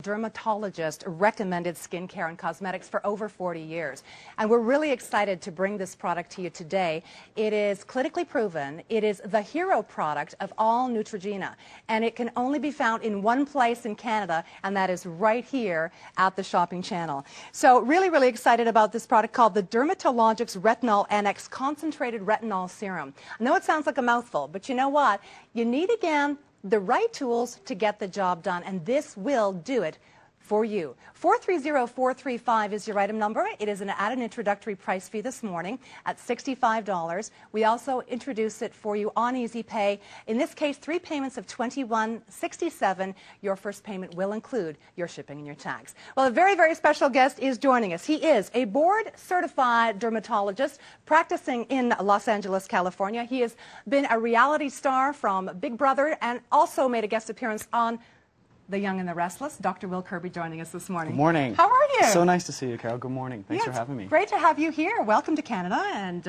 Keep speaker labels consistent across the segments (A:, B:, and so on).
A: dermatologist recommended skincare and cosmetics for over 40 years. And we're really excited to bring this product to you today. It is clinically proven. It is the hero product of all Neutrogena. And it can only be found in one place in Canada, and that is right here at the shopping channel. So really excited about this product called the Neutrogena Retinol NX Concentrated Retinol Serum. I know it sounds like a mouthful, but you know what? You need, again, the right tools to get the job done, and this will do it for you. 430435 is your item number. It is at an introductory price fee this morning at $65. We also introduce it for you on Easy Pay. In this case, 3 payments of $21.67. Your first payment will include your shipping and your tax. Well, a very special guest is joining us. He is a board-certified dermatologist practicing in Los Angeles, California. He has been a reality star from Big Brother and also made a guest appearance on The Young and the Restless. Dr. Will Kirby joining us this morning.
B: Good morning.
A: How are you?
B: So nice to see you, Carol. Good morning. Thanks for having me.
A: Great to have you here. Welcome to Canada, and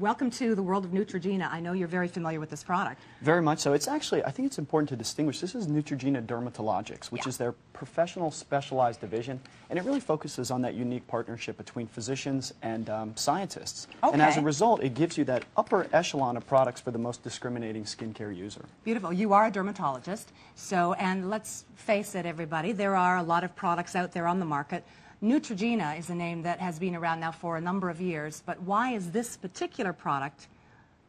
A: welcome to the world of Neutrogena. I know you're very familiar with this product.
B: Very much so. It's actually, I think it's important to distinguish, this is Neutrogena Dermatologics, which is their professional specialized division, and it really focuses on that unique partnership between physicians and scientists.
A: Okay.
B: And as a result, it gives you that upper echelon of products for the most discriminating skincare user.
A: Beautiful. You are a dermatologist, so, and let's face it, everybody, there are a lot of products out there on the market. Neutrogena is a name that has been around now for a number of years, but why is this particular product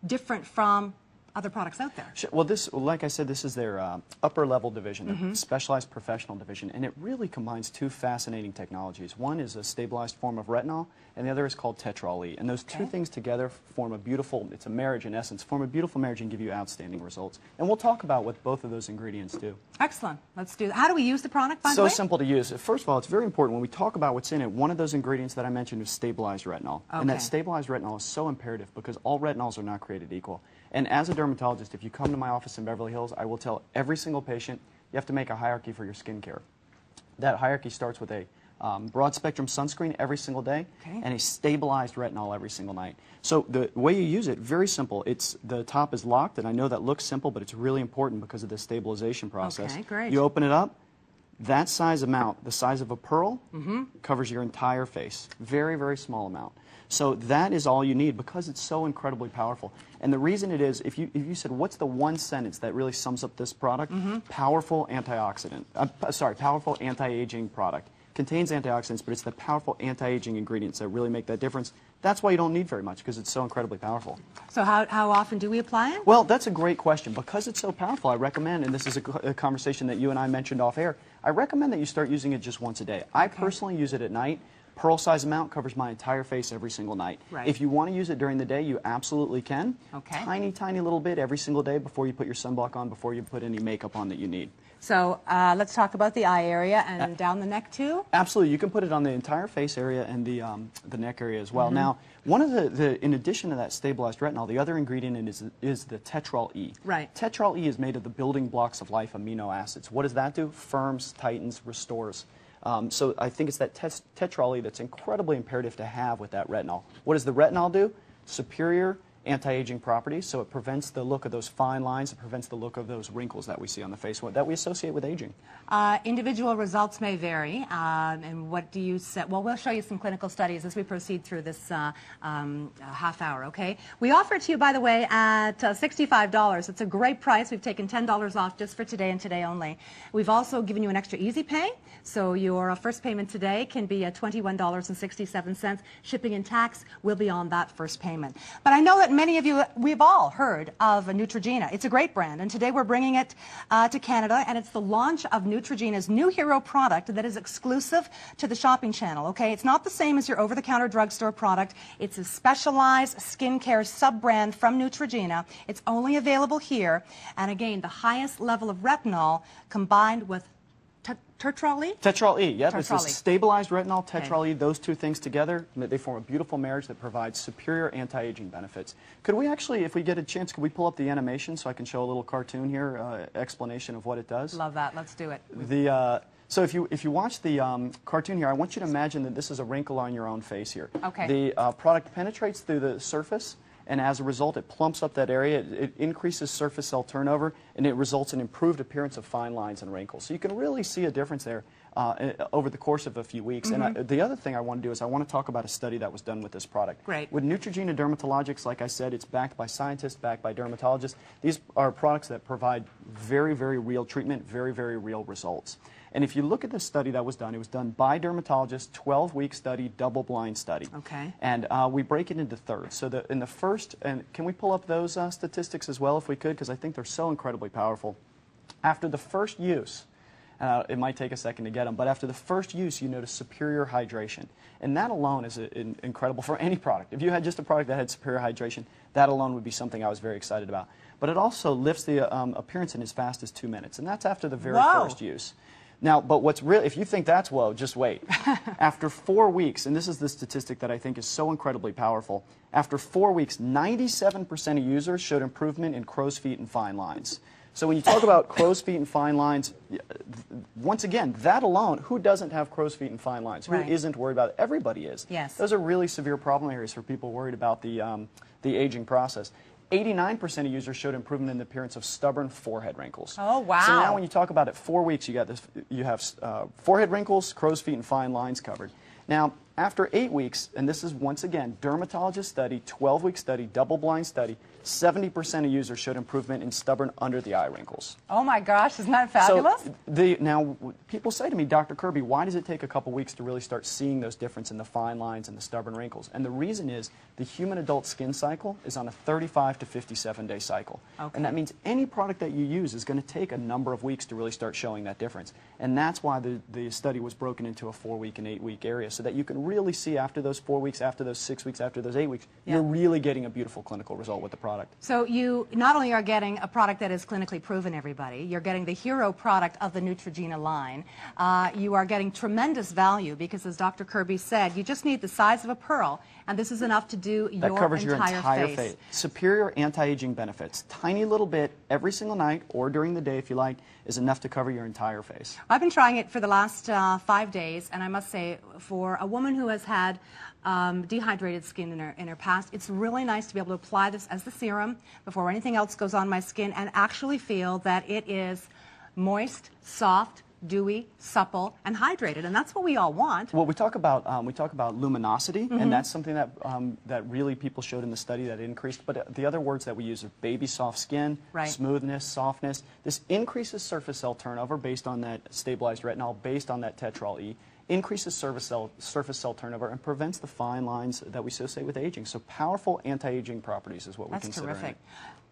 A: different from other products out there?
B: Well, this, like I said, this is their upper level division, their specialized professional division, and it really combines 2 fascinating technologies. One is a stabilized form of retinol, and the other is called Tetrol E. And those 2 things together form a beautiful, it's a marriage in essence, form a beautiful marriage and give you outstanding results. And we'll talk about what both of those ingredients do.
A: Excellent. Let's do that. How do we use the product, by the way?
B: So simple to use. First of all, it's very important when we talk about what's in it. One of those ingredients that I mentioned is stabilized retinol.
A: Okay.
B: And that stabilized retinol is so imperative because all retinols are not created equal. And as a dermatologist, if you come to my office in Beverly Hills, I will tell every single patient you have to make a hierarchy for your skincare. That hierarchy starts with a broad-spectrum sunscreen every single day and a stabilized retinol every single night. So the way you use it, very simple. It's the top is locked, and I know that looks simple, but it's really important because of the stabilization process.
A: Okay, great.
B: You open it up. That size amount, the size of a pearl, covers your entire face. Very small amount. So that is all you need because it's so incredibly powerful. And the reason it is, if you said, what's the one sentence that really sums up this product? Powerful antioxidant. Powerful anti-aging product. Contains antioxidants, but it's the powerful anti-aging ingredients that really make that difference. That's why you don't need very much, because it's so incredibly powerful.
A: So how often do we apply it?
B: Well, that's a great question. Because it's so powerful, I recommend, and this is a conversation that you and I mentioned off air, I recommend that you start using it just once a day. I personally use it at night. Pearl size amount covers my entire face every single night.
A: Right.
B: If you want to use it during the day, you absolutely can.
A: Okay.
B: Tiny little bit every single day before you put your sunblock on, before you put any makeup on that you need.
A: So let's talk about the eye area and down the neck too.
B: Absolutely, you can put it on the entire face area and the neck area as well. Now, one of the in addition to that stabilized retinol, the other ingredient is the Tetrol E.
A: Right.
B: Tetrol E is made of the building blocks of life, amino acids. What does that do? Firms, tightens, restores. So I think it's that Tetrol E that's incredibly imperative to have with that retinol. What does the retinol do? Superior anti-aging properties, so it prevents the look of those fine lines, it prevents the look of those wrinkles that we see on the face that we associate with aging.
A: Individual results may vary, and what do you set? Well, we'll show you some clinical studies as we proceed through this half hour, okay? We offer it to you, by the way, at $65. It's a great price. We've taken $10 off just for today and today only. We've also given you an extra easy pay, so your first payment today can be at $21.67. Shipping and tax will be on that first payment. But I know that many of you, we've all heard of Neutrogena. It's a great brand, and today we're bringing it to Canada, and it's the launch of Neutrogena's new hero product that is exclusive to the shopping channel, okay? It's not the same as your over-the-counter drugstore product. It's a specialized skincare sub-brand from Neutrogena. It's only available here, and again, the highest level of retinol combined with Tetrol E?
B: Tetrol E, yeah. This is
A: E.
B: stabilized retinol, Tetrol E, those 2 things together, they form a beautiful marriage that provides superior anti-aging benefits. Could we actually, if we get a chance, could we pull up the animation so I can show a little cartoon here, explanation of what it does?
A: Love that. Let's do it.
B: So if you watch the cartoon here, I want you to imagine that this is a wrinkle on your own face here.
A: Okay.
B: The product penetrates through the surface, and as a result, it plumps up that area, it increases surface cell turnover, and it results in improved appearance of fine lines and wrinkles. So you can really see a difference there. over the course of a few weeks. And the other thing I want to do is I want to talk about a study that was done with this product.
A: Great.
B: With Neutrogena Dermatologics, like I said, it's backed by scientists, backed by dermatologists. These are products that provide very, very real treatment, very, very real results. And if you look at the study that was done by dermatologists, 12-week study, double-blind study.
A: Okay.
B: And we break it into thirds. So in the first, and can we pull up those statistics as well if we could? Because I think they're so incredibly powerful. After the first use, it might take a second to get them, but after the first use, you notice superior hydration. And that alone is incredible for any product. If you had just a product that had superior hydration, that alone would be something I was very excited about. But it also lifts the appearance in as fast as 2 minutes, and that's after the very first use. Now, but what's real, if you think that's whoa, just wait. After 4 weeks, and this is the statistic that I think is so incredibly powerful, after 4 weeks, 97% of users showed improvement in crow's feet and fine lines. So when you talk about crow's feet and fine lines, once again, that alone, who doesn't have crow's feet and fine lines? Who isn't worried about it? Everybody is.
A: Yes.
B: Those are really severe problem areas for people worried about the aging process. 89% of users showed improvement in the appearance of stubborn forehead wrinkles.
A: Oh, wow.
B: So now when you talk about it, 4 weeks, you have forehead wrinkles, crow's feet, and fine lines covered. Now, after 8 weeks, and this is once again, dermatologist study, 12-week study, double-blind study, 70% of users showed improvement in stubborn under-the-eye wrinkles.
A: Oh my gosh, isn't that fabulous?
B: So now, people say to me, Dr. Kirby, why does it take a couple weeks to really start seeing those differences in the fine lines and the stubborn wrinkles? And the reason is the human adult skin cycle is on a 35 to 57-day cycle. Okay. And that means any product that you use is going to take a number of weeks to really start showing that difference. And that's why the study was broken into a 4-week and 8-week area, so that you can really see after those 4 weeks, after those 6 weeks, after those 8 weeks, you're really getting a beautiful clinical result with the product.
A: So you not only are getting a product that is clinically proven, everybody, you're getting the hero product of the Neutrogena line. You are getting tremendous value because, as Dr. Kirby said, you just need the size of a pearl, and this is enough to do
B: that covers your entire face. Superior anti-aging benefits. Tiny little bit every single night or during the day, if you like, is enough to cover your entire face.
A: I've been trying it for the last 5 days, and I must say, for a woman who has had dehydrated skin in her past, it's really nice to be able to apply this as the serum before anything else goes on my skin and actually feel that it is moist, soft, dewy, supple, and hydrated, and that's what we all want.
B: Well, we talk about luminosity, and that's something that that really people showed in the study that increased. But the other words that we use are baby soft skin, smoothness, softness. This increases surface cell turnover based on that stabilized retinol, based on that tetrol E. Increases surface cell turnover and prevents the fine lines that we associate with aging. So powerful anti-aging properties is what we consider. That's terrific.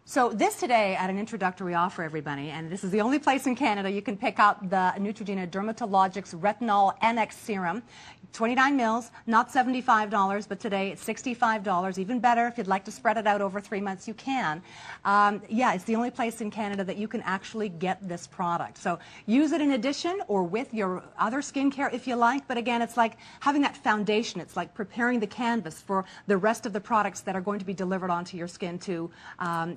A: So this today at an introductory offer, everybody, and this is the only place in Canada you can pick up the Neutrogena Dermatologics Retinol NX Serum. 29 mils, not $75, but today it's $65. Even better, if you'd like to spread it out over 3 months, you can. Yeah, it's the only place in Canada that you can actually get this product. So use it in addition or with your other skincare if you like, but again, it's like having that foundation. It's like preparing the canvas for the rest of the products that are going to be delivered onto your skin to,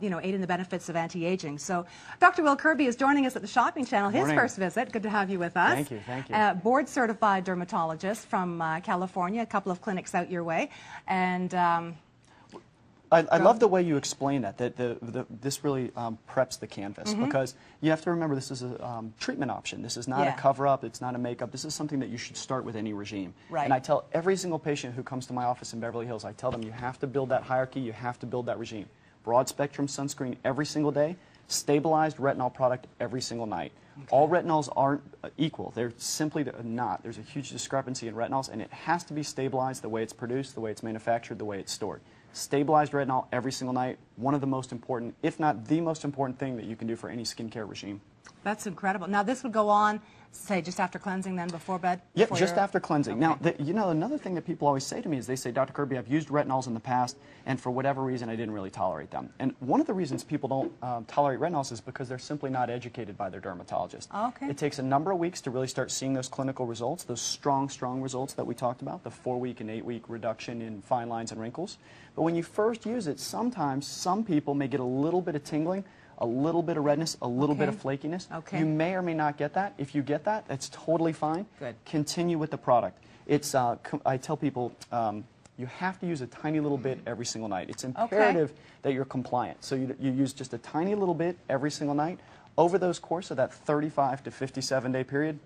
A: you know, aid in the benefits of anti-aging. So Dr. Will Kirby is joining us at the Shopping Channel, his first visit. Good to have you with us.
B: Thank you, thank you.
A: Board-certified dermatologist from California, a couple of clinics out your way. And
B: I love the way you explain that this really preps the canvas, because you have to remember this is a treatment option. This is not a cover-up. It's not a makeup. This is something that you should start with any regime.
A: Right.
B: And I tell every single patient who comes to my office in Beverly Hills, I tell them you have to build that hierarchy. You have to build that regime. Broad-spectrum sunscreen every single day, stabilized retinol product every single night. Okay. All retinols aren't equal. They're simply not. There's a huge discrepancy in retinols, and it has to be stabilized the way it's produced, the way it's manufactured, the way it's stored. Stabilized retinol every single night, one of the most important, if not the most important thing that you can do for any skincare regime.
A: That's incredible. Now, this would go on, say, just after cleansing, then before bed?
B: Yep, just after cleansing. Okay. Now, you know, another thing that people always say to me is they say, Dr. Kirby, I've used retinols in the past, and for whatever reason, I didn't really tolerate them. And one of the reasons people don't tolerate retinols is because they're simply not educated by their dermatologist.
A: Okay.
B: It takes a number of weeks to really start seeing those clinical results, those strong results that we talked about, the 4-week and 8-week reduction in fine lines and wrinkles. But when you first use it, sometimes some people may get a little bit of tingling, a little bit of redness, a little bit of flakiness. Okay. You may or may not get that. If you get that, that's totally fine. Good. Continue with the product. It's, I tell people, you have to use a tiny little bit every single night. It's imperative that you're compliant. So you use just a tiny little bit every single night. Over those course of that 35 to 57-day period,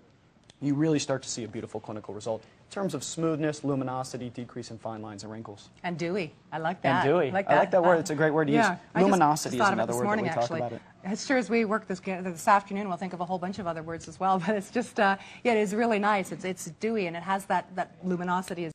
B: you really start to see a beautiful clinical result in terms of smoothness, luminosity, decrease in fine lines and wrinkles.
A: And dewy. I like that.
B: And dewy.
A: I like
B: that word. It's a great word to use. Luminosity is another word that we talk about it.
A: As sure as we work this afternoon, we'll think of a whole bunch of other words as well. But it's just, yeah, it is really nice. It's dewy and it has that luminosity.